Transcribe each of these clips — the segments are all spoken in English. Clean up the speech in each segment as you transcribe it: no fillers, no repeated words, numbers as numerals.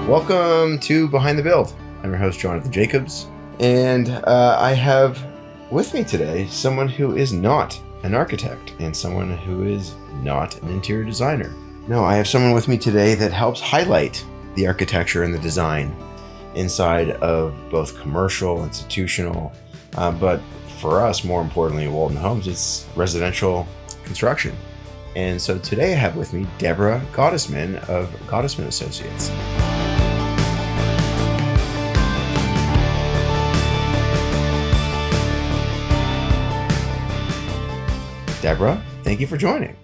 Welcome to Behind the Build. I'm your host, Jonathan Jacobs, and I have with me today someone who is not an architect and someone who is not an interior designer. No, I have someone with me today that helps highlight the architecture and the design inside of both commercial, institutional, but for us, more importantly, at Walden Homes, it's residential construction. And so today I have with me Deborah Gottesman of Gottesman Associates. Deborah, thank you for joining.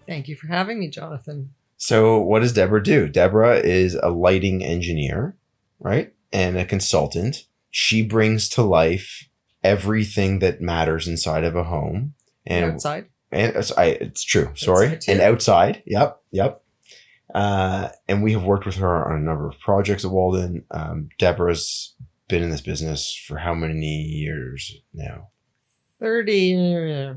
Thank you for having me, Jonathan. So what does Deborah do? Deborah is a lighting engineer, right? And a consultant. She brings to life everything that matters inside of a home. And outside. And it's true. Sorry. And outside. Yep. And we have worked with her on a number of projects at Walden. Deborah's been in this business for how many years now? 30.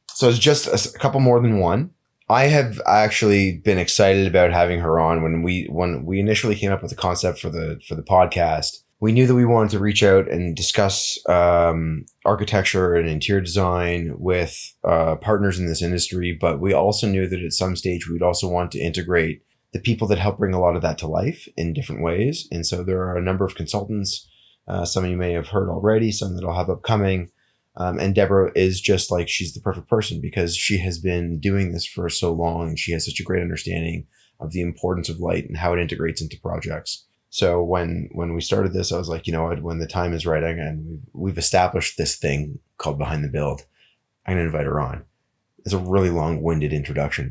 So it's just a couple more than one. I have actually been excited about having her on when we initially came up with the concept for the podcast. We knew that we wanted to reach out and discuss architecture and interior design with partners in this industry, but we also knew that at some stage we'd also want to integrate the people that help bring a lot of that to life in different ways. And so there are a number of consultants. Some of you may have heard already, some that I'll have upcoming. And Deborah is just like, she's the perfect person because she has been doing this for so long and she has such a great understanding of the importance of light and how it integrates into projects. So when we started this, I was like, you know what, when the time is right, and we've established this thing called Behind the Build, I'm going to invite her on. It's a really long-winded introduction,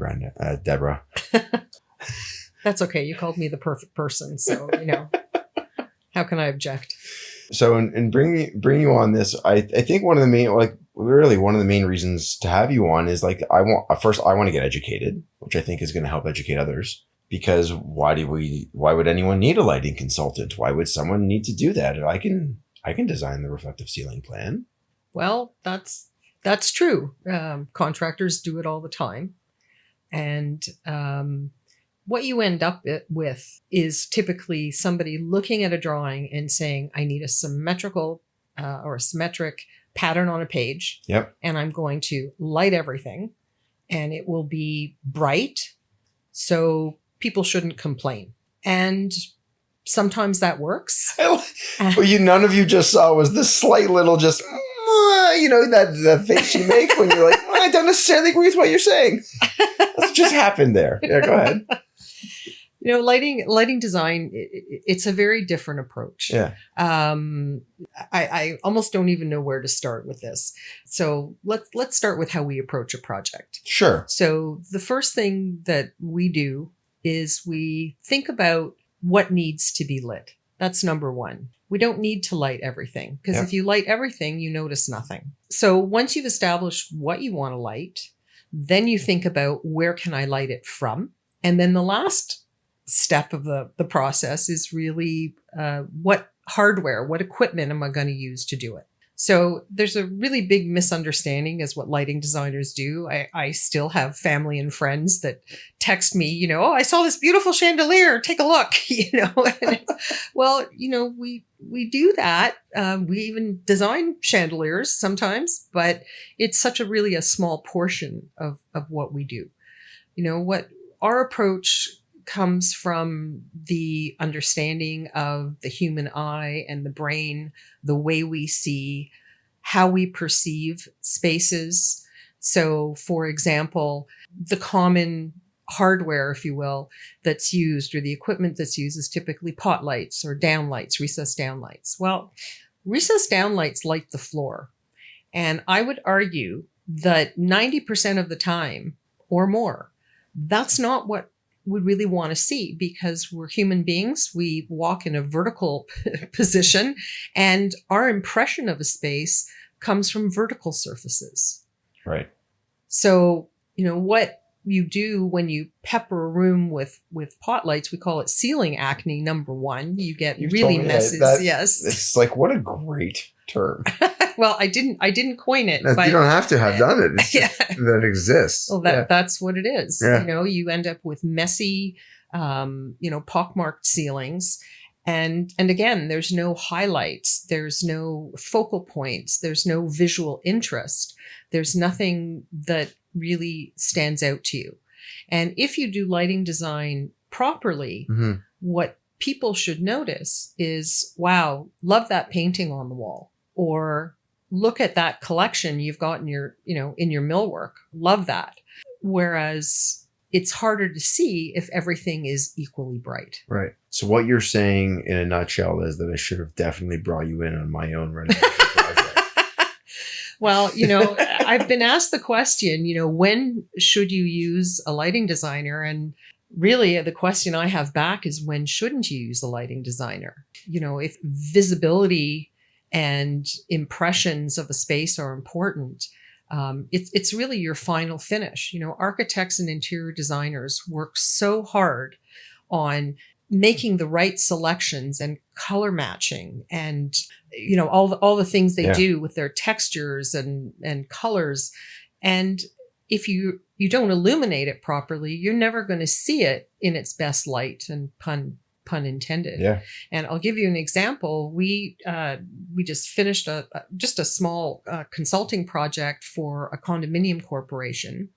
Deborah. That's okay. You called me the perfect person. So, how can I object? So in bringing you on this, I think one of the main reasons to have you on is like, I want to get educated, which I think is going to help educate others. Because why would anyone need a lighting consultant? Why would someone need to do that? I can design the reflective ceiling plan. Well, that's true. Contractors do it all the time. And what you end up with is typically somebody looking at a drawing and saying, I need a symmetrical or a symmetric pattern on a page. Yep. And I'm going to light everything and it will be bright. So people shouldn't complain. And sometimes that works. What none of you just saw was this slight little just, that face you make when you're like, I don't necessarily agree with what you're saying. That's just happened there. Yeah, go ahead. Lighting design, it's a very different approach. Yeah. I almost don't even know where to start with this. So let's start with how we approach a project. Sure. So the first thing that we do is we think about what needs to be lit. That's number one. We don't need to light everything because if you light everything, you notice nothing. So once you've established what you want to light, then you think about where can I light it from? And then the last step of the process is really what hardware, what equipment am I going to use to do it? So there's a really big misunderstanding as what lighting designers do. I still have family and friends that text me, oh, I saw this beautiful chandelier. Take a look, Well, we do that. We even design chandeliers sometimes, but it's such a small portion of what we do. What our approach comes from the understanding of the human eye and the brain, the way we see, how we perceive spaces. So, for example, the common hardware, if you will, that's used or the equipment that's used is typically pot lights or downlights, recessed downlights. Well, recessed downlights light the floor. And I would argue that 90% of the time or more, that's not what we really want to see because we're human beings. We walk in a vertical position and our impression of a space comes from vertical surfaces. Right. So, what you do when you pepper a room with pot lights, we call it ceiling acne, number one. You get really messes. Yes. It's like, what a great term. Well, I didn't coin it. But you don't have to have done it. It's yeah. that exists. Well, that's what it is. Yeah. You end up with messy pockmarked ceilings. And again, there's no highlights, there's no focal points, there's no visual interest. There's nothing that really stands out to you. And if you do lighting design properly, what people should notice is, wow, love that painting on the wall, or look at that collection you've got in your millwork. Love that. Whereas it's harder to see if everything is equally bright. Right. So what you're saying in a nutshell is that I should have definitely brought you in on my own renovation project. Well, I've been asked the question, when should you use a lighting designer? And really the question I have back is, when shouldn't you use a lighting designer? If visibility and impressions of a space are important, it's really your final finish. Architects and interior designers work so hard on making the right selections and color matching and all the things they do with their textures and colors. And if you don't illuminate it properly, you're never going to see it in its best light, and pun intended. Yeah. And I'll give you an example. We just finished a small consulting project for a condominium corporation.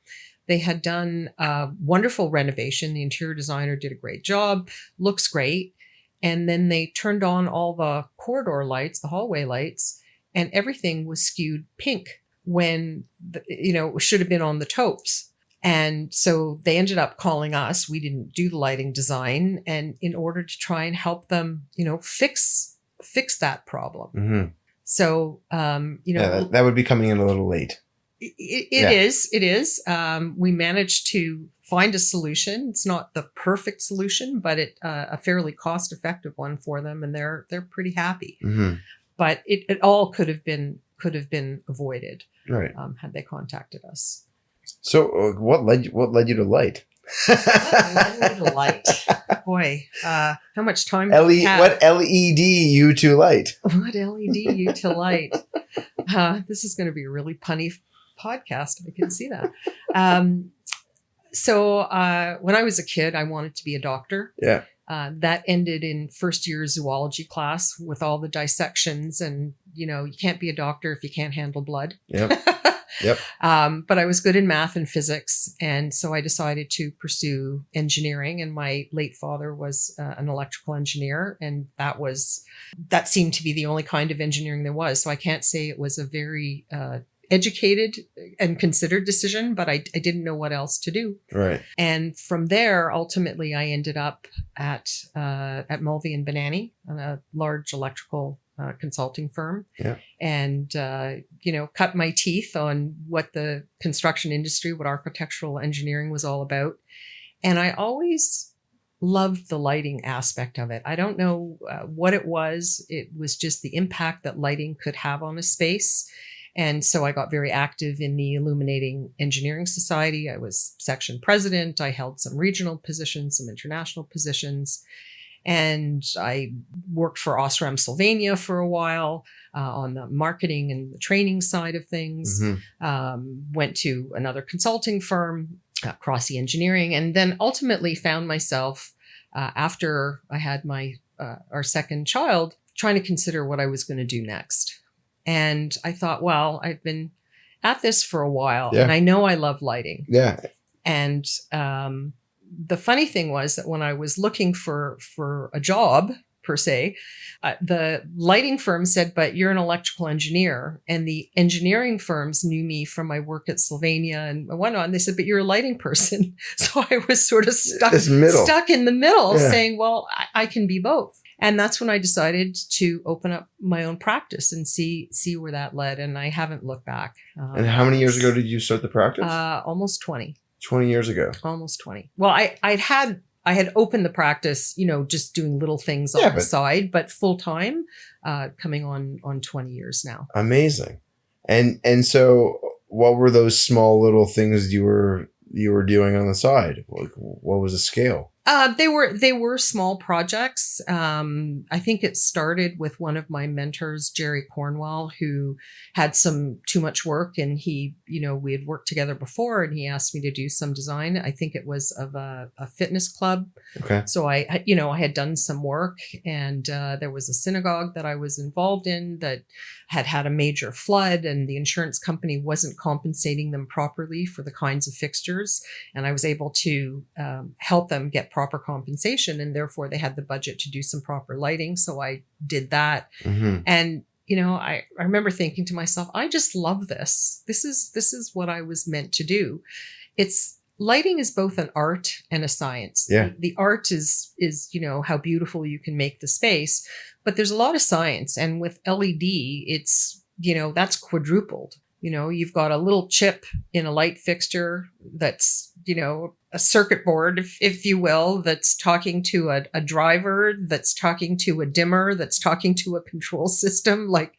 They had done a wonderful renovation. The interior designer did a great job, looks great. And then they turned on all the corridor lights, the hallway lights, and everything was skewed pink when, it should have been on the taupes. And so they ended up calling us. We didn't do the lighting design, and in order to try and help them, fix that problem. Mm-hmm. So, that would be coming in a little late. It is. We managed to find a solution. It's not the perfect solution, but a fairly cost-effective one for them, and they're pretty happy. Mm-hmm. But it all could have been avoided, right? Had they contacted us. So, what led you to light? What led me to light? Boy, how much time? What LED you to light? What LED you to light? This is going to be a really punny podcast. I can see that. So when I was a kid, I wanted to be a doctor. Yeah. That ended in first year zoology class with all the dissections, and you can't be a doctor if you can't handle blood. Yep. Yep. But I was good in math and physics, and so I decided to pursue engineering. And my late father was an electrical engineer, and that seemed to be the only kind of engineering there was. So I can't say it was a very educated and considered decision, but I didn't know what else to do. Right. And from there, ultimately, I ended up at Mulvey and Banani, a large electrical consulting firm. Yeah. And, cut my teeth on what the construction industry, what architectural engineering was all about. And I always loved the lighting aspect of it. I don't know what it was. It was just the impact that lighting could have on a space. And so I got very active in the Illuminating Engineering Society. I was section president. I held some regional positions, some international positions. And I worked for Osram Sylvania for a while on the marketing and the training side of things. Mm-hmm. Went to another consulting firm, Crossy Engineering, and then ultimately found myself, after I had our second child, trying to consider what I was going to do next. And I thought, well, I've been at this for a while, and I know I love lighting. Yeah. And the funny thing was that when I was looking for a job, per se, the lighting firm said, but you're an electrical engineer. And the engineering firms knew me from my work at Sylvania and whatnot. And they said, but you're a lighting person. So I was sort of stuck in the middle, saying, well, I can be both. And that's when I decided to open up my own practice and see where that led. And I haven't looked back. And how many years ago did you start the practice? Almost 20. 20 years ago. Almost 20. Well, I had opened the practice, just doing little things on the side, but full time, coming on 20 years now. Amazing. And so what were those small little things you were doing on the side? What was the scale? They were small projects. I think it started with one of my mentors, Jerry Cornwell, who had some too much work, and we had worked together before, and he asked me to do some design. I think it was of a fitness club. Okay. So I had done some work, and there was a synagogue that I was involved in that had a major flood, and the insurance company wasn't compensating them properly for the kinds of fixtures, and I was able to help them get proper compensation, and therefore they had the budget to do some proper lighting. So I did that. Mm-hmm. And I remember thinking to myself, I just love this. This is what I was meant to do. Lighting is both an art and a science. Yeah. The art is how beautiful you can make the space, but there's a lot of science. And with LED, it's, that's quadrupled. You've got a little chip in a light fixture that's, a circuit board, if you will, that's talking to a driver, that's talking to a dimmer, that's talking to a control system. Like,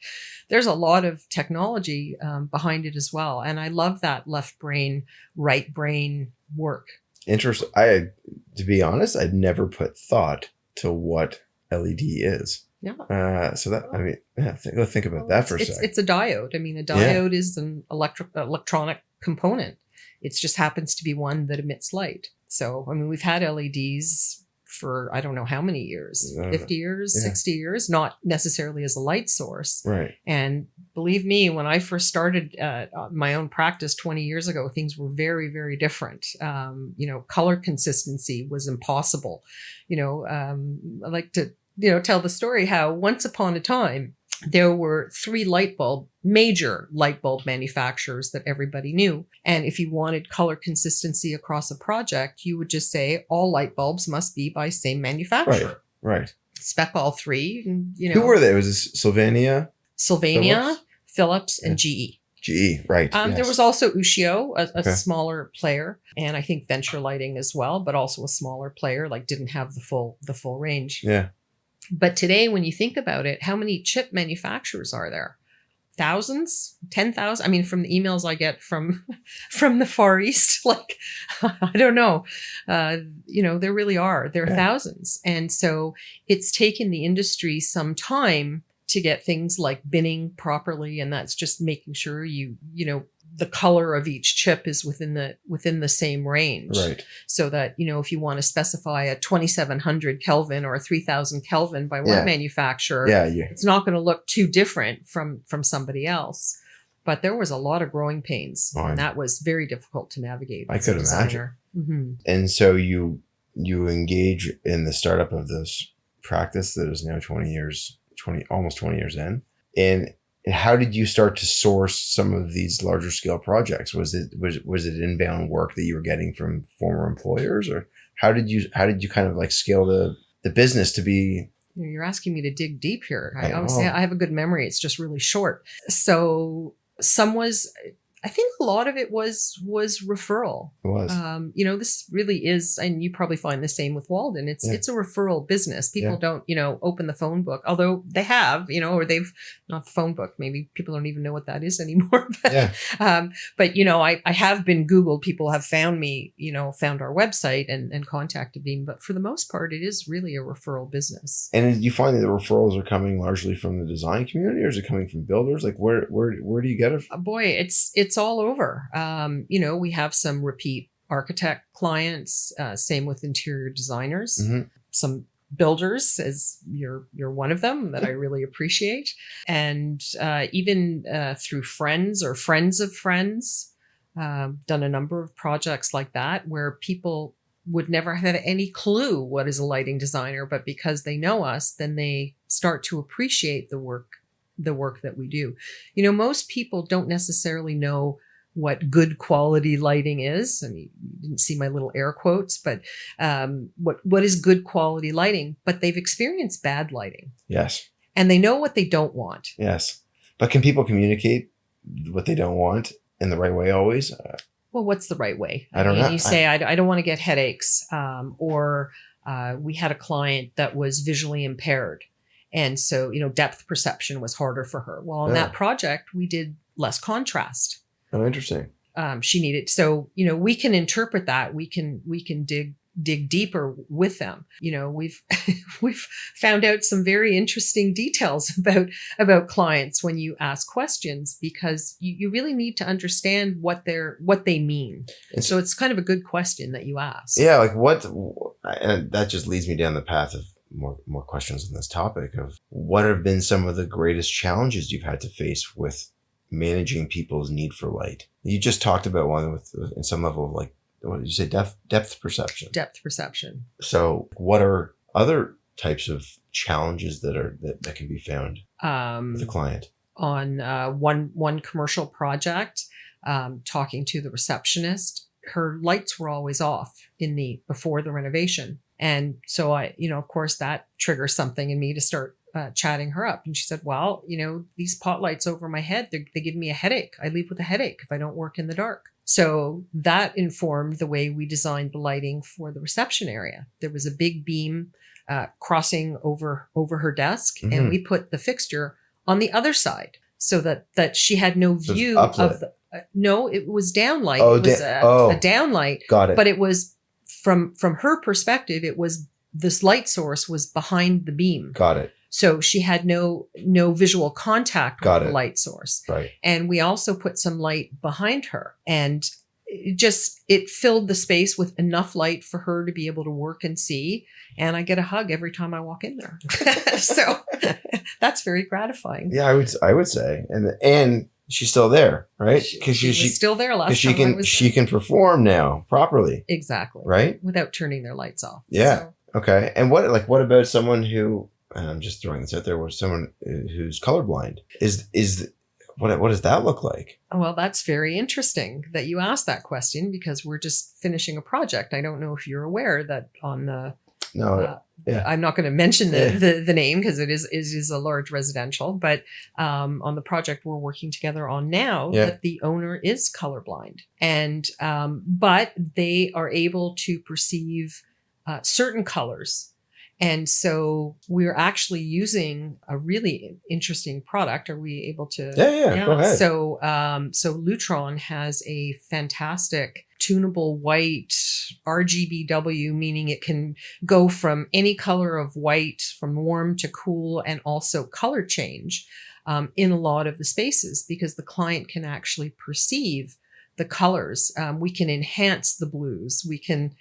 there's a lot of technology behind it as well. And I love that left brain, right brain work. Interesting. To be honest, I'd never put thought to what LED is. Yeah. So that, think about that for a second. It's a diode. A diode is an electronic component. It just happens to be one that emits light. So, we've had LEDs for I don't know how many years, 50 years, 60 years, not necessarily as a light source. Right. And believe me, when I first started my own practice 20 years ago, things were very, very different. Color consistency was impossible. I like to, tell the story how once upon a time, there were 3 major light bulb manufacturers that everybody knew. And if you wanted color consistency across a project, you would just say all light bulbs must be by same manufacturer. Right. Spec all 3. And, Who were they? Was this Sylvania, Philips, and GE. GE, right. Yes. There was also Ushio, a smaller player, and I think Venture Lighting as well, but also a smaller player, didn't have the full range. Yeah. But today, when you think about it, how many chip manufacturers are there? Thousands? 10,000? From the emails I get from the Far East, I don't know. There really are. There are thousands. And so it's taken the industry some time to get things like binning properly. And that's just making sure the color of each chip is within the same range. Right. So that, if you want to specify a 2700 Kelvin or a 3000 Kelvin by one manufacturer, it's not going to look too different from somebody else. But there was a lot of growing pains, and that was very difficult to navigate. I could imagine. Mm-hmm. And so you engage in the startup of this practice that is now almost 20 years in. And how did you start to source some of these larger scale projects? Was it inbound work that you were getting from former employers, or how did you kind of scale the business to be? You're asking me to dig deep here. I always say I have a good memory. It's just really short. So I think a lot of it was referral. It was. This really is, and you probably find the same with Walden. It's a referral business. People don't, open the phone book, although they have, or they've not the phone book. Maybe people don't even know what that is anymore. But, I have been Googled. People have found me, found our website and contacted me. But for the most part, it is really a referral business. And you find that the referrals are coming largely from the design community, or is it coming from builders? Where do you get it? Boy, it's all over. We have some repeat architect clients, same with interior designers, some builders, as you're one of them, that I really appreciate. And even through friends or friends of friends, done a number of projects like that where people would never have any clue what is a lighting designer, but because they know us, then they start to appreciate the work that we do. Most people don't necessarily know what good quality lighting is. You didn't see my little air quotes, but what is good quality lighting? But they've experienced bad lighting. Yes. And they know what they don't want. Yes. But can people communicate what they don't want in the right way always? Well, what's the right way? I don't know. You say, I don't want to get headaches. Or we had a client that was visually impaired. And so, depth perception was harder for her. Well, on that project, we did less contrast. Oh, interesting. She needed. So, we can interpret that. We can dig dig deeper with them. We've we've found out some very interesting details about clients when you ask questions, because you really need to understand what they mean. So it's kind of a good question that you ask. Yeah, like and that just leads me down the path of more questions on this topic of what have been some of the greatest challenges you've had to face with managing people's need for light. You just talked about one with in some level of like, what did you say? Depth perception. Depth perception. So what are other types of challenges that can be found with a client? On one commercial project, talking to the receptionist, her lights were always off before the renovation. And so of course that triggers something in me to start chatting her up. And she said, well, these pot lights over my head, they give me a headache. I leave with a headache if I don't work in the dark. So that informed the way we designed the lighting for the reception area. There was a big beam crossing over her desk, mm-hmm. and we put the fixture on the other side so that she had no view of the. No, it was downlight. Oh, it was a downlight. Got it. But it was from her perspective, it was this light source was behind the beam. Got it. So she had no visual contact with the light source. Right. And we also put some light behind her, and it filled the space with enough light for her to be able to work and see. And I get a hug every time I walk in there. So that's very gratifying. Yeah, I would say. And she's still there, right? Because she's still there last time. She can perform now properly. Exactly. Right? Without turning their lights off. Yeah. So. Okay. And what about someone who, and I'm just throwing this out there, was someone who's colorblind? What does that look like? Well, that's very interesting that you asked that question, because we're just finishing a project. I don't know if you're aware that on the I'm not going to mention the name because it is a large residential, but on the project we're working together on now, that the owner is colorblind, and but they are able to perceive certain colors. And so we're actually using a really interesting product. Are we able to? Yeah. Go ahead. So Lutron has a fantastic tunable white RGBW, meaning it can go from any color of white, from warm to cool, and also color change in a lot of the spaces, because the client can actually perceive the colors. We can enhance the blues. We can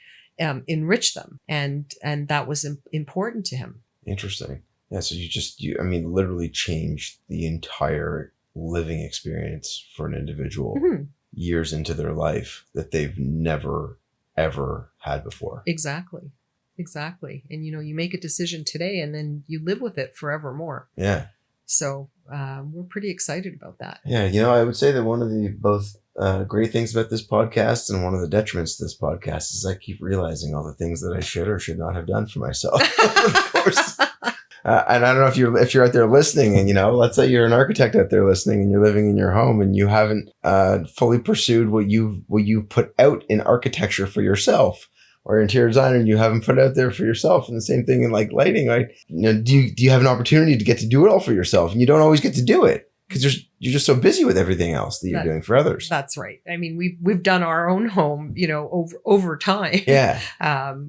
enrich them, and that was important to him. Interesting. Yeah. So you literally changed the entire living experience for an individual, mm-hmm. years into their life that they've never ever had before. Exactly. And you make a decision today, and then you live with it forevermore. Yeah. So we're pretty excited about that. Yeah. I would say that one of the both great things about this podcast and one of the detriments to this podcast is I keep realizing all the things that I should or should not have done for myself. Of course. And I don't know if you're out there listening, and let's say you're an architect out there listening, and you're living in your home and you haven't fully pursued what you've put out in architecture for yourself, or interior designer, and you haven't put it out there for yourself. And the same thing in like lighting, right? Do you have an opportunity to get to do it all for yourself, and you don't always get to do it because you're just so busy with everything else that you're doing for others. That's right. I mean, we've done our own home, over time. Yeah.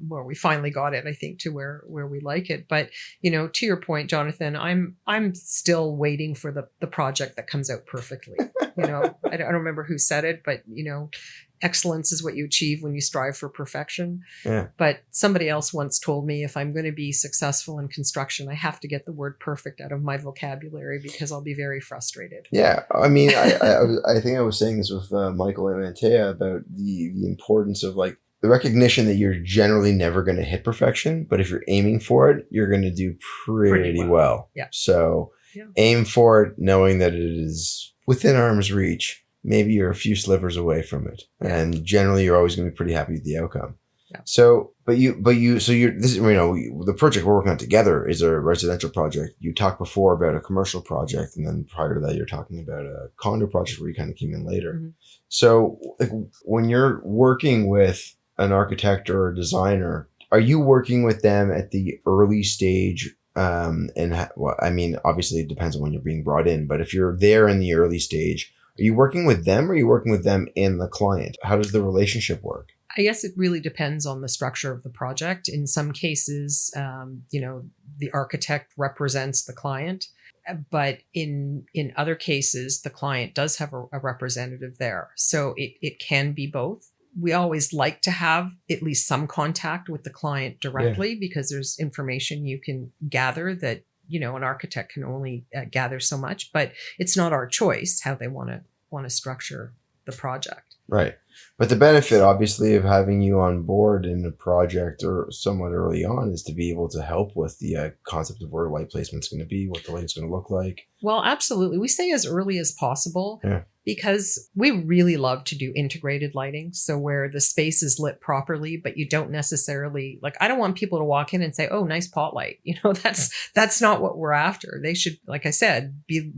Where we finally got it, I think, to where we like it. But to your point, Jonathan, I'm still waiting for the project that comes out perfectly. I don't remember who said it, but excellence is what you achieve when you strive for perfection. Yeah. But somebody else once told me, if I'm going to be successful in construction, I have to get the word perfect out of my vocabulary, because I'll be very frustrated. Yeah. I mean, I think I was saying this with Michael and Mantea about the importance of like the recognition that you're generally never going to hit perfection, but if you're aiming for it, you're going to do pretty well. Yeah. So aim for it, knowing that it is within arm's reach. Maybe you're a few slivers away from it, and generally you're always going to be pretty happy with the outcome. Yeah. So, the project we're working on together is a residential project. You talked before about a commercial project, and then prior to that, you're talking about a condo project where you kind of came in later. Mm-hmm. So, when you're working with an architect or a designer, are you working with them at the early stage? Obviously it depends on when you're being brought in, but if you're there in the early stage, are you working with them, or are you working with them and the client? How does the relationship work? I guess it really depends on the structure of the project. In some cases, the architect represents the client, but in other cases, the client does have a representative there. So it can be both. We always like to have at least some contact with the client directly because there's information you can gather that, an architect can only gather so much, but it's not our choice how they want to structure the project. Right. But the benefit, obviously, of having you on board in a project or somewhat early on is to be able to help with the concept of where light placement's going to be, what the light's going to look like. Well, absolutely. We say as early as possible because we really love to do integrated lighting. So where the space is lit properly, but you don't necessarily, I don't want people to walk in and say, oh, nice pot light. That's not what we're after. They should, like I said, be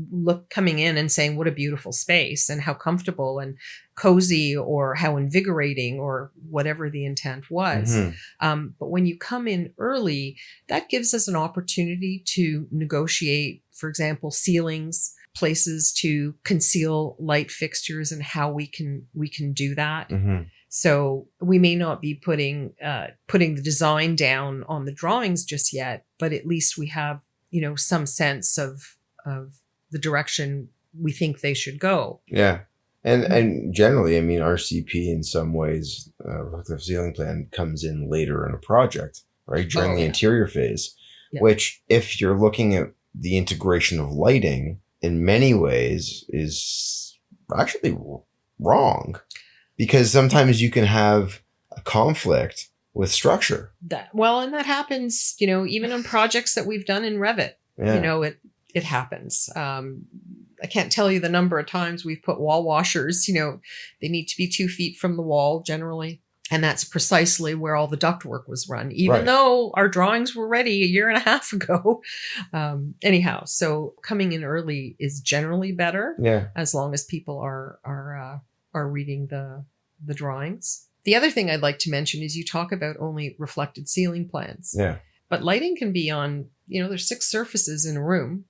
coming in and saying, what a beautiful space and how comfortable and cozy or how invigorating or whatever the intent was. But when you come in early, that gives us an opportunity to negotiate, for example, ceilings, places to conceal light fixtures and how we can do that. So we may not be putting the design down on the drawings just yet, but at least we have, some sense of the direction we think they should go. Yeah. And generally, RCP in some ways, reflective ceiling plan comes in later in a project, right? During the interior phase, which if you're looking at the integration of lighting in many ways is actually wrong, because sometimes you can have a conflict with structure. And that happens, even on projects that we've done in Revit, it happens. I can't tell you the number of times we've put wall washers, they need to be 2 feet from the wall generally. And that's precisely where all the ductwork was run, even though our drawings were ready a year and a half ago. Anyhow, so coming in early is generally better as long as people are reading the drawings. The other thing I'd like to mention is you talk about only reflected ceiling plans. Yeah. But lighting can be on, there's 6 surfaces in a room.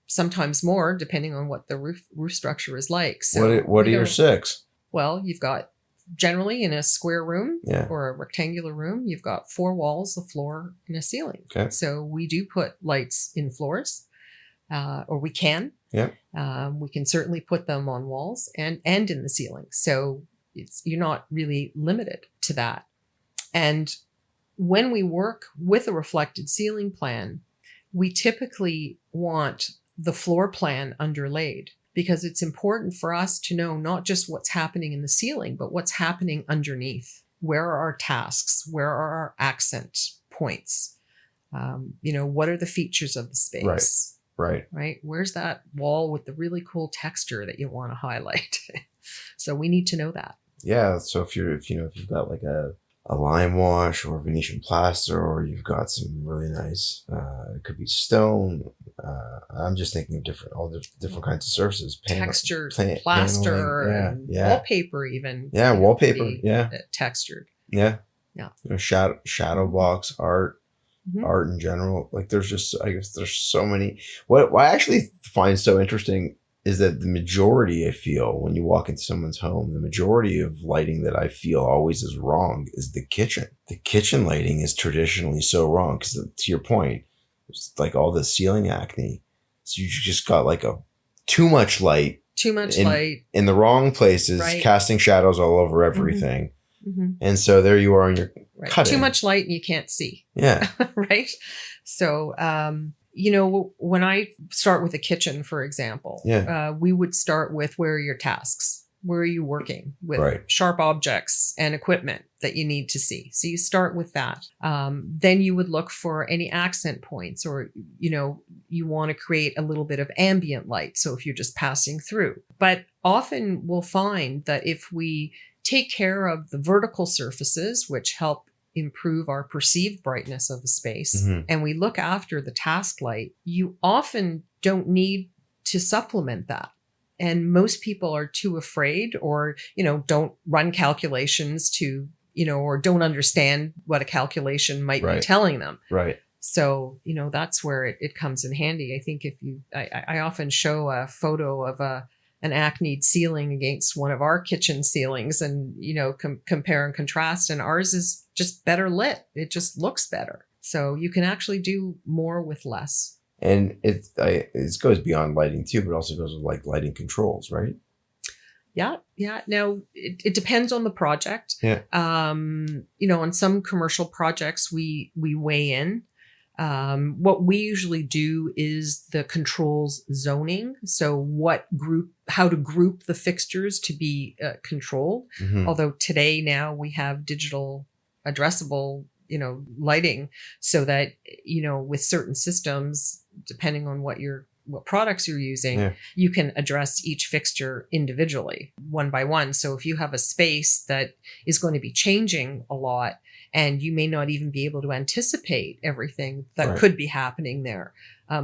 Sometimes more, depending on what the roof structure is like. So what are your 6? Well, you've got generally in a square room or a rectangular room, you've got 4 walls, a floor, and a ceiling. Okay. So we do put lights in floors, or we can. Yeah. We can certainly put them on walls and in the ceiling. So you're not really limited to that. And when we work with a reflected ceiling plan, we typically want the floor plan underlaid because it's important for us to know not just what's happening in the ceiling, but what's happening underneath. Where are our tasks? Where are our accent points? What are the features of the space? Right. Where's that wall with the really cool texture that you want to highlight? So we need to know that. Yeah. So if you've got like a lime wash or Venetian plaster, or you've got some really nice, it could be stone. I'm just thinking of all the different kinds of surfaces, textures, plaster, and wallpaper even. Yeah, wallpaper. Textured. Yeah. Shadow box art, art in general. There's so many. What I actually find so interesting is that the majority, I feel, when you walk into someone's home, the majority of lighting that I feel always is wrong is the kitchen. The kitchen lighting is traditionally so wrong because, to your point, it's like all the ceiling acne. So you just got too much light. In the wrong places, casting shadows all over everything. And so there you are on your cutting. Too much light and you can't see. Yeah. Right? So, when I start with a kitchen, for example, we would start with where are your tasks? Where are you working with sharp objects and equipment that you need to see? So you start with that. Then you would look for any accent points or, you want to create a little bit of ambient light. So if you're just passing through. But often we'll find that if we take care of the vertical surfaces, which help improve our perceived brightness of the space, and we look after the task light, you often don't need to supplement that. And most people are too afraid or, don't run calculations to, or don't understand what a calculation might be telling them. Right. So, that's where it comes in handy. I think I often show a photo of an acne ceiling against one of our kitchen ceilings and, compare and contrast. And ours is just better lit. It just looks better. So you can actually do more with less. And it goes beyond lighting too, but also goes with like lighting controls, right? Yeah. Now it depends on the project. Yeah. On some commercial projects we weigh in. What we usually do is the controls zoning. So how to group the fixtures to be controlled. Mm-hmm. Although today now we have digital addressable, lighting, so that, with certain systems, depending on what products you're using, you can address each fixture individually, one by one. So if you have a space that is going to be changing a lot, and you may not even be able to anticipate everything that could be happening there,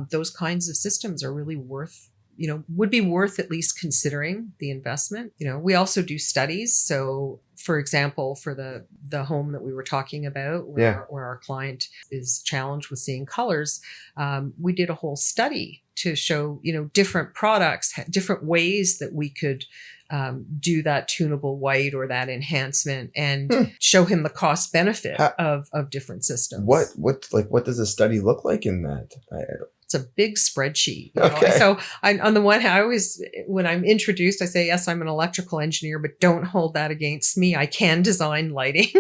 those kinds of systems are really would be worth at least considering the investment. We also do studies. So for example, for the home that we were talking about, where our client is challenged with seeing colors, we did a whole study to show, different products, different ways that we could do that tunable white or that enhancement, and show him the cost benefit of different systems. What does a study look like in that? It's a big spreadsheet. Okay. So on the one hand, I always, when I'm introduced, I say, yes, I'm an electrical engineer, but don't hold that against me. I can design lighting.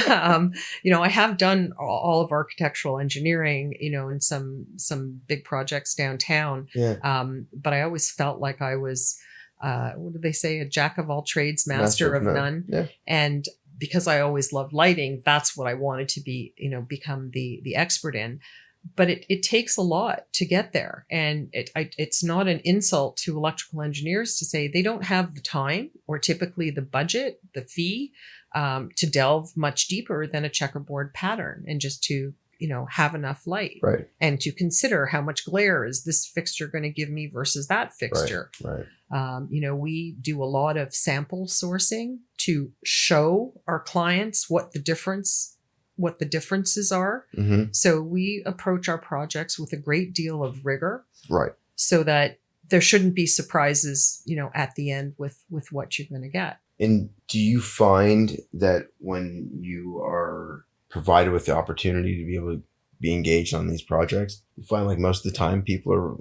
I have done all of architectural engineering, in some big projects downtown. Yeah. But I always felt like I was, what do they say? A jack of all trades, master of none. Yeah. And because I always loved lighting, that's what I wanted to be, become the expert in. But it takes a lot to get there. And it's not an insult to electrical engineers to say they don't have the time or typically the budget, the fee, to delve much deeper than a checkerboard pattern, and just to, have enough light. Right. And to consider how much glare is this fixture going to give me versus that fixture. Right. We do a lot of sample sourcing to show our clients what the differences are. Mm-hmm. So we approach our projects with a great deal of rigor. Right. So that there shouldn't be surprises, at the end with what you're going to get. And do you find that when you are provided with the opportunity to be able to be engaged on these projects, you find like most of the time people are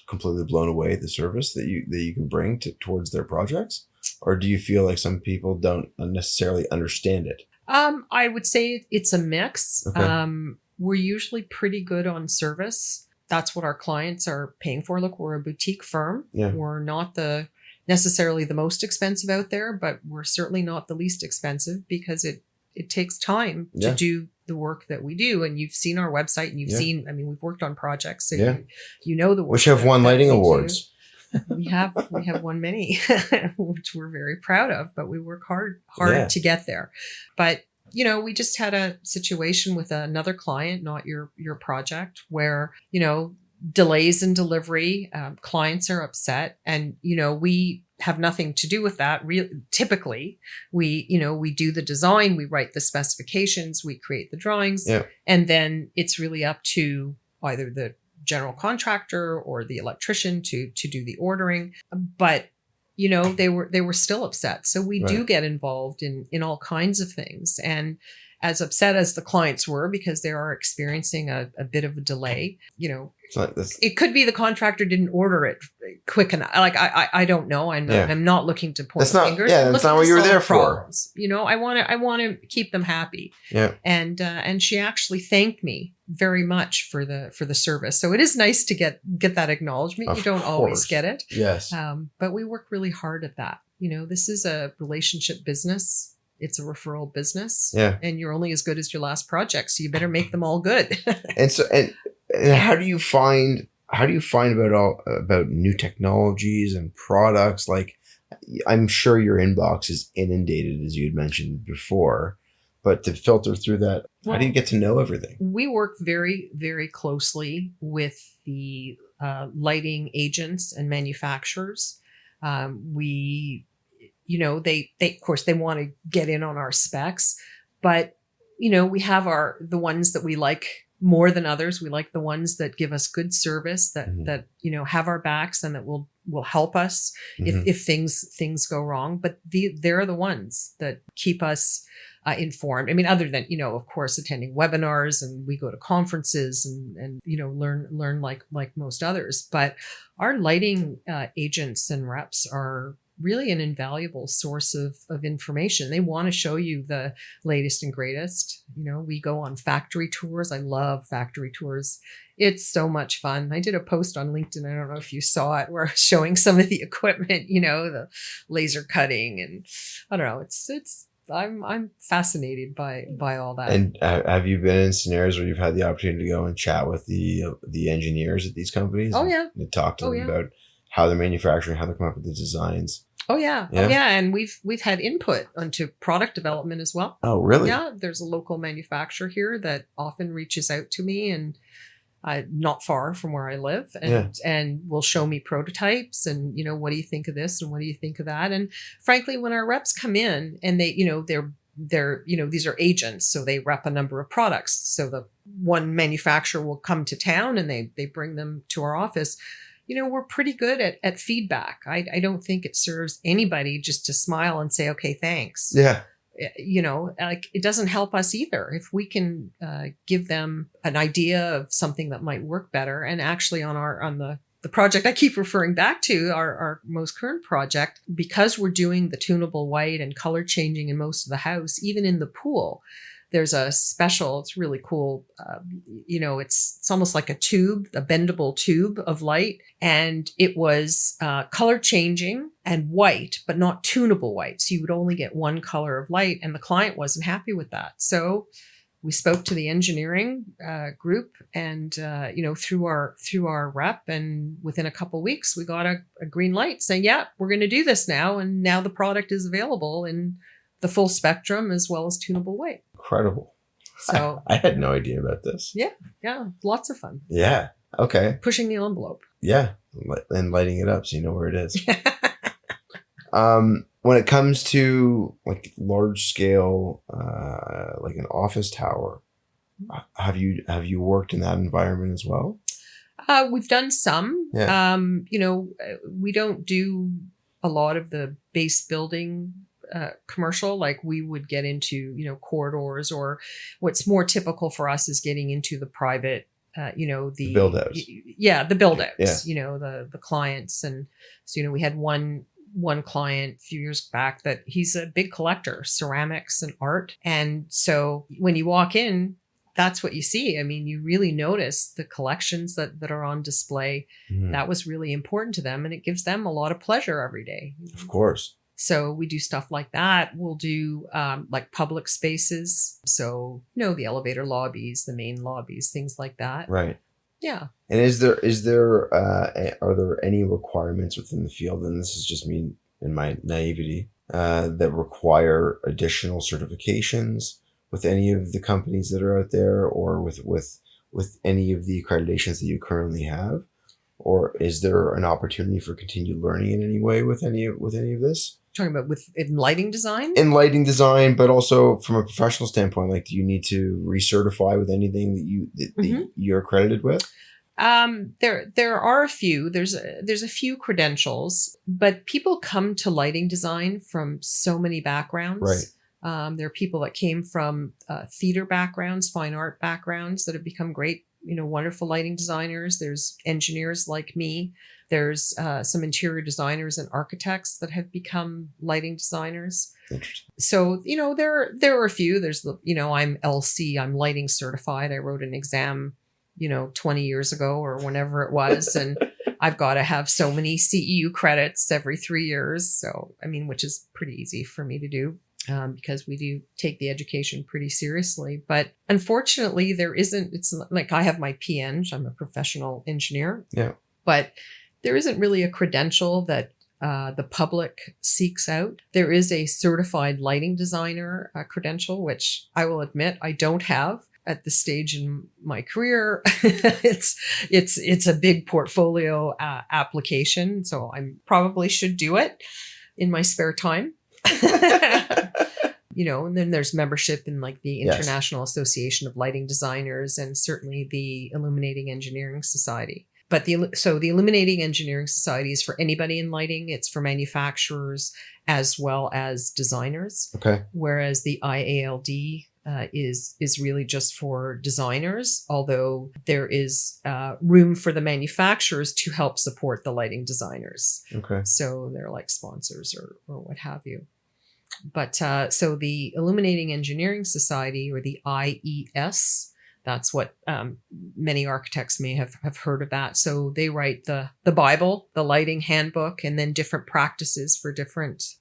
completely blown away at the service that you can bring towards their projects? Or do you feel like some people don't necessarily understand it? I would say it's a mix. Okay. We're usually pretty good on service. That's what our clients are paying for. Look, we're a boutique firm. Yeah. We're not necessarily the most expensive out there, but we're certainly not the least expensive, because it takes time to do the work that we do. And you've seen our website, and you've seen, we've worked on projects, so you know the work. Which have won lighting awards. We have won many, which we're very proud of, but we work hard to get there. But, we just had a situation with another client, not your project, where, delays in delivery, clients are upset, and, we have nothing to do with that. Typically, we do the design, we write the specifications, we create the drawings, and then it's really up to either the general contractor or the electrician to do the ordering. But they were still upset, so we do get involved in all kinds of things. And as upset as the clients were, because they are experiencing a bit of a delay, it could be the contractor didn't order it quick enough. Like, I don't know. I'm not looking to point fingers. That's not what you were there for. I want to keep them happy. Yeah. And she actually thanked me very much for the service. So it is nice to get that acknowledgement. You don't always get it. Yes. But we work really hard at that. This is a relationship business. It's a referral business. Yeah. And you're only as good as your last project. So you better make them all good. And how do you find about new technologies and products? Like, I'm sure your inbox is inundated, as you had mentioned before, but to filter through that, how do you get to know everything? We work very, very closely with the lighting agents and manufacturers. They of course they want to get in on our specs, but we have the ones that we like more than others. We like the ones that give us good service, that Mhm. that have our backs and that will help us Mhm. if things go wrong. But they're the ones that keep us informed. I mean, other than of course, attending webinars, and we go to conferences and learn like most others. But our lighting agents and reps are really an invaluable source of information. They want to show you the latest and greatest. We go on factory tours. I love factory tours. It's so much fun. I did a post on LinkedIn. I don't know if you saw it, where I was showing some of the equipment, the laser cutting, and I don't know. I'm fascinated by all that. And have you been in scenarios where you've had the opportunity to go and chat with the engineers at these companies? Oh yeah. And talk to Oh them yeah. about how they're manufacturing, how they come up with the designs. Oh yeah. Yeah? Oh yeah. And we've had input onto product development as well. Oh, really? Yeah. There's a local manufacturer here that often reaches out to me, and not far from where I live, and will show me prototypes, and what do you think of this and what do you think of that? And frankly, when our reps come in, and they they're these are agents, so they rep a number of products. So the one manufacturer will come to town, and they bring them to our office. We're pretty good at feedback. I don't think it serves anybody just to smile and say, okay, thanks. Yeah. Like, it doesn't help us either. If we can give them an idea of something that might work better. And actually on the project I keep referring back to, our most current project, because we're doing the tunable white and color changing in most of the house, even in the pool, there's a special, it's really cool. It's almost like a bendable tube of light. And it was color changing and white, but not tunable white. So you would only get one color of light. And the client wasn't happy with that. So we spoke to the engineering group, and through our rep, and within a couple of weeks we got a green light saying, yeah, we're going to do this now. And now the product is available in the full spectrum as well as tunable white. Incredible. So I had no idea about this. Yeah, lots of fun. Yeah. Okay. Pushing the envelope. Yeah. And lighting it up so you know where it is. When it comes to like large scale, like an office tower, have you worked in that environment as well? We've done some. Yeah. We don't do a lot of the base building commercial. Like, we would get into corridors, or what's more typical for us is getting into the private the build outs. The build outs. Yeah. The clients. And so we had one client a few years back that he's a big collector, ceramics and art. And so when you walk in, that's what you see. I mean, you really notice the collections that are on display. Mhm. That was really important to them, and it gives them a lot of pleasure every day. Of course. So we do stuff like that. We'll do like public spaces. So, the elevator lobbies, the main lobbies, things like that. Right. Yeah. And are there any requirements within the field, and this is just me in my naivety, that require additional certifications with any of the companies that are out there, or with any of the accreditations that you currently have? Or is there an opportunity for continued learning in any way with any of this? Talking about in lighting design? In lighting design, but also from a professional standpoint, like, do you need to recertify with anything that you're accredited with? There are a few. There's a few credentials, but people come to lighting design from so many backgrounds. Right. There are people that came from theater backgrounds, fine art backgrounds, that have become great, wonderful lighting designers. There's engineers like me. There's some interior designers and architects that have become lighting designers. Interesting. So, there are a few. There's I'm LC, I'm lighting certified. I wrote an exam, 20 years ago or whenever it was. And I've got to have so many CEU credits every 3 years. So, which is pretty easy for me to do. Because we do take the education pretty seriously. But unfortunately, it's like, I have my P.Eng, I'm a professional engineer. Yeah. But there isn't really a credential that the public seeks out. There is a certified lighting designer credential, which I will admit I don't have at this stage in my career. It's a big portfolio application. So I probably should do it in my spare time. and then there's membership in like the Yes. International Association of Lighting Designers and certainly the Illuminating Engineering Society. But the Illuminating Engineering Society is for anybody in lighting. It's for manufacturers as well as designers. Okay. Whereas the IALD is really just for designers, although there is room for the manufacturers to help support the lighting designers. Okay. So they're like sponsors or what have you. But so the Illuminating Engineering Society, or the IES, that's what many architects may have heard of that. So they write the Bible, the lighting handbook, and then different practices for different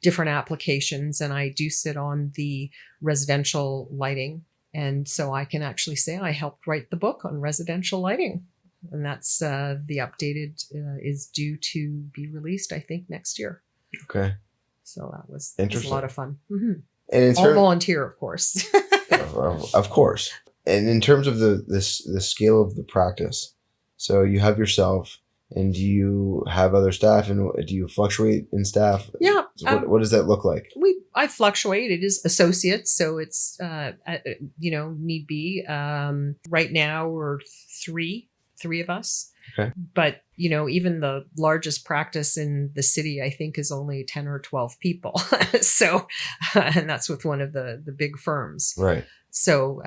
applications. And I do sit on the residential lighting. And so I can actually say I helped write the book on residential lighting. And that's the updated is due to be released, I think, next year. Okay. So that was a lot of fun. Mm-hmm. And all volunteer, of course. Of course. And in terms of the scale of the practice, so you have yourself, and do you have other staff, and do you fluctuate in staff? Yeah. So what does that look like? I fluctuate. It is associates, so it's need be. Right now we're three of us. Okay. But even the largest practice in the city, I think, is only 10 or 12 people. So, and that's with one of the big firms. Right. So,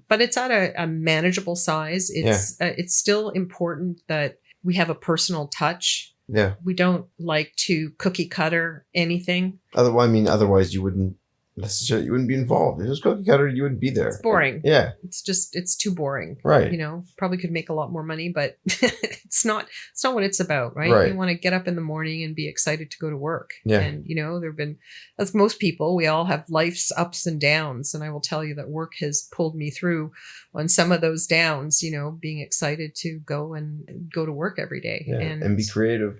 but it's at a manageable size. It's still important that we have a personal touch. Yeah. We don't like to cookie cutter anything. Otherwise you wouldn't be involved. If it was cookie cutter, you wouldn't be there. It's boring. Yeah. It's too boring. Right. Probably could make a lot more money, but it's not what it's about, right? Right. You want to get up in the morning and be excited to go to work. Yeah. And, there've been, as most people, we all have life's ups and downs. And I will tell you that work has pulled me through on some of those downs, being excited to go to work every day. Yeah. And be creative.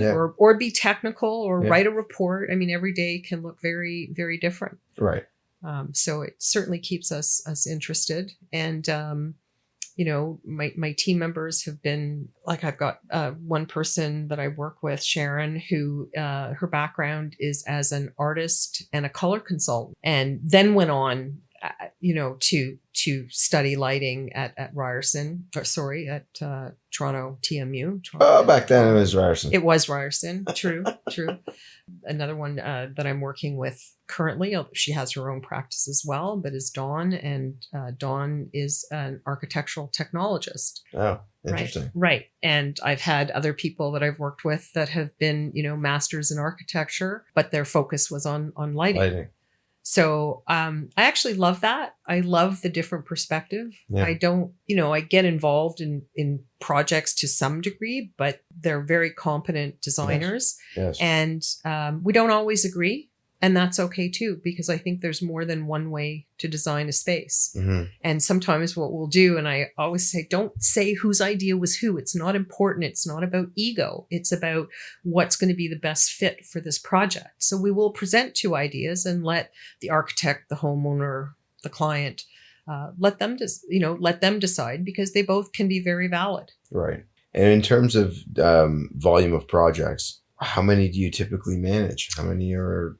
Yeah. or be technical or write a report. I mean, every day can look very, very different. Right. So it certainly keeps us interested. And, my team members have been, like, I've got one person that I work with, Sharon, who her background is as an artist and a color consultant, and then went on, to study lighting at Ryerson, at Toronto TMU. Back then it was Ryerson. It was Ryerson. True. Another one that I'm working with currently, she has her own practice as well, but is Dawn, and Dawn is an architectural technologist. Oh, interesting. Right. And I've had other people that I've worked with that have been, masters in architecture, but their focus was on lighting. So I actually love that. I love the different perspective. Yeah. I don't, I get involved in projects to some degree, but they're very competent designers. Yes. And we don't always agree. And that's okay too, because I think there's more than one way to design a space. Mm-hmm. And sometimes what we'll do, and I always say, don't say whose idea was who. It's not important. It's not about ego. It's about what's going to be the best fit for this project. So we will present two ideas and let the architect, the homeowner, the client, let them decide, because they both can be very valid. Right. And in terms of volume of projects, how many do you typically manage? How many are...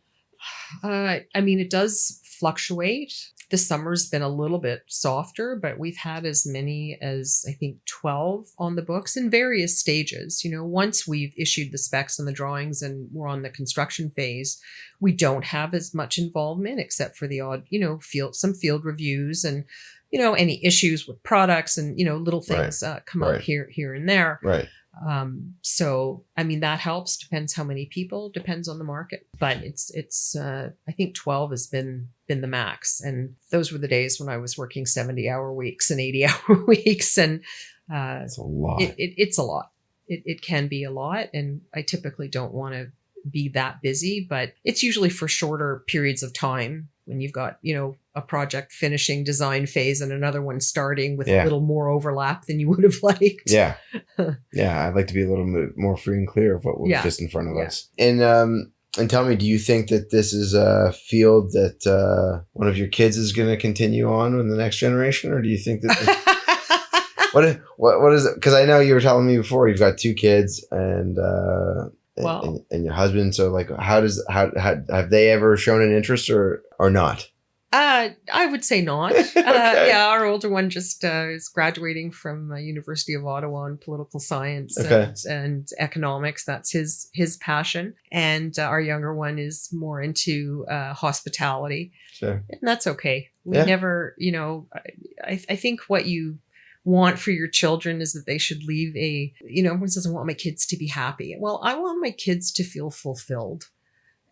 it does fluctuate. This summer's been a little bit softer, but we've had as many as, I think, 12 on the books in various stages. Once we've issued the specs and the drawings and we're on the construction phase, we don't have as much involvement, except for the odd, some field reviews and, any issues with products and, little things come up here and there. Right. So, that helps. Depends how many people, depends on the market, but it's, I think 12 has been the max. And those were the days when I was working 70-hour weeks and 80-hour weeks. And, it's a lot. It's a lot. It can be a lot. And I typically don't want to be that busy, but it's usually for shorter periods of time when you've got, a project finishing design phase and another one starting with a little more overlap than you would have liked. Yeah. Yeah. I'd like to be a little bit more free and clear of what was just in front of us. And tell me, do you think that this is a field that one of your kids is going to continue on in the next generation? Or do you think that what is it? Because I know you were telling me before you've got two kids, and Well, and your husband. So like, how have they ever shown an interest or not? I would say not. Okay. Yeah, our older one just is graduating from University of Ottawa in political science Okay. and economics. That's his passion. And our younger one is more into hospitality, Sure. and that's okay. We Yeah. never, I think what you want for your children is that they should leave everyone says, I want my kids to be happy. Well, I want my kids to feel fulfilled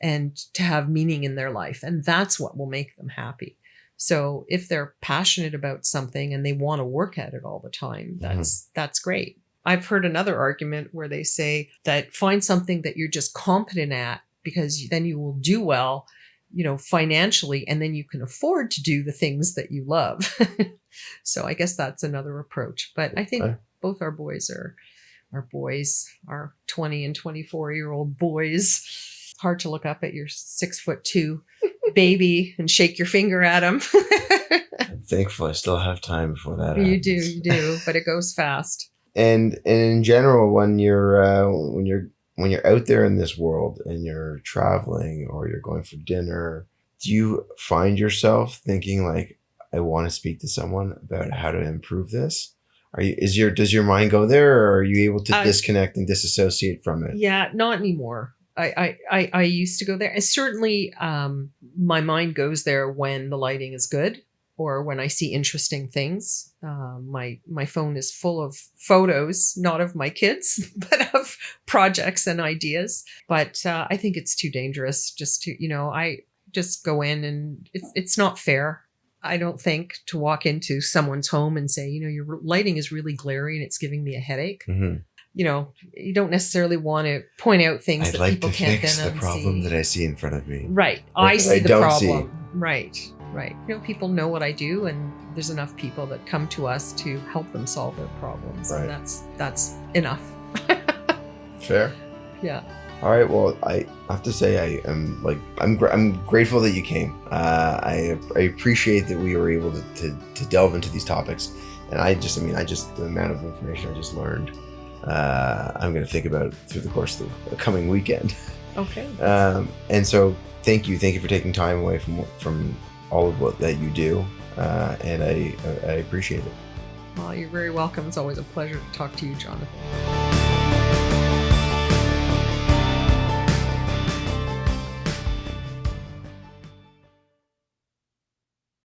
and to have meaning in their life. And that's what will make them happy. So if they're passionate about something and they want to work at it all the time, that's great. I've heard another argument where they say that find something that you're just competent at, because then you will do well, financially, and then you can afford to do the things that you love. So I guess that's another approach. But I think both our boys are our 20 and 24-year-old boys. Hard to look up at your 6'2" baby and shake your finger at him. Thankfully, I still have time before that. You do, but it goes fast. And in general, when you're out there in this world and you're traveling or you're going for dinner, do you find yourself thinking like, I want to speak to someone about how to improve this? Does your mind go there, or are you able to disconnect and disassociate from it? Yeah, not anymore. I used to go there. And certainly, my mind goes there when the lighting is good or when I see interesting things. My phone is full of photos, not of my kids, but of projects and ideas. But I think it's too dangerous just to, I just go in, and it's not fair, I don't think, to walk into someone's home and say, your lighting is really glary and it's giving me a headache. Mm-hmm. You don't necessarily want to point out things I'd that like people to can't fix then the problem unsee. that I see in front of me. Right. Like I see the don't problem. see. Right. People know what I do, and there's enough people that come to us to help them solve their problems. Right. And that's enough. Fair. Yeah. All right. Well, I have to say I'm grateful that you came. I appreciate that we were able to delve into these topics, and the amount of information I just learned, I'm going to think about through the course of the coming weekend. Okay. And so thank you for taking time away from all of what that you do, and I appreciate it. Well, you're very welcome. It's always a pleasure to talk to you, Jonathan.